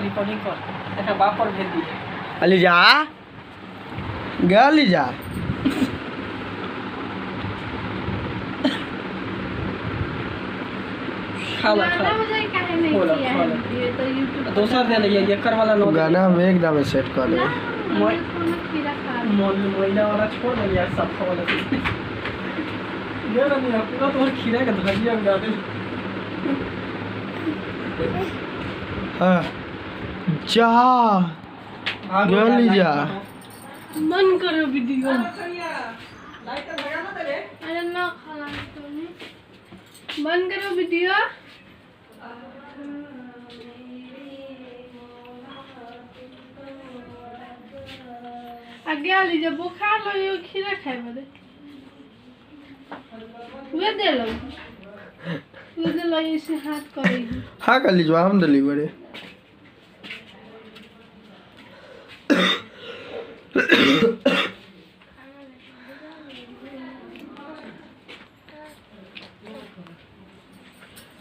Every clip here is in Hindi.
रिकॉर्डिंग कर देखा बाप पर भेज दी अलीजा गया अलीजा खाला गाना बजाई काहे नहीं बोला, किया बोला। है ये तो यूट्यूब दूसरा दे लिया ये कर वाला नो गाना हम एकदम सेट कर दे मोय खीरा खा मोइला वाला छोड़ दे यार सब वाला ये ना नहीं पूरा तो खीरा का धनिया गा दे हाँ जा गया अलीजा मन करो वीडियो लाइट लगा ना तेरे अरे ना खाना तो नहीं मन करो वीडियो आगे वाली जब बुखार लगे खीरा खाए बड़े वे दे लो इसे हाथ करेगी हाँ कर लीजिए हम डिलीवरी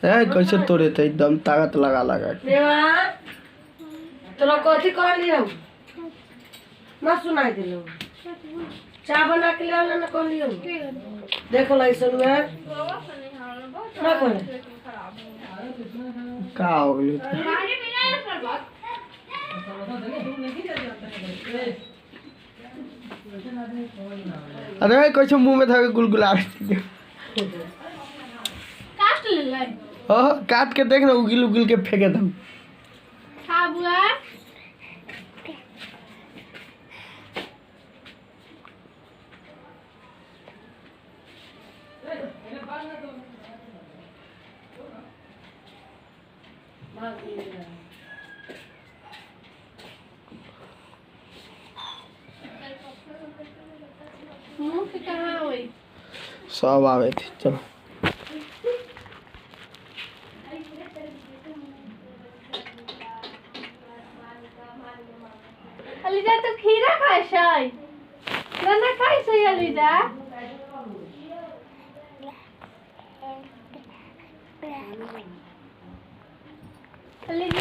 कैसे तोड़े थे एकदम ताकत लगा लगा के तोरा कथी कर लियो ना सुनाई दिलो चाय बना के ले ना कर लियो देखो लाइसन में ना कर का हो गई अरे कैसे मुंह में था गुलगुला काट ले लाई काट के देख ना उगिल उगिल के फेंके दम खा बुआ मुंह के कहाँ हुई सब आवे थे चलो अलीजा तो खीरा खाए शाय ना खाए सही अलीजा अलीजा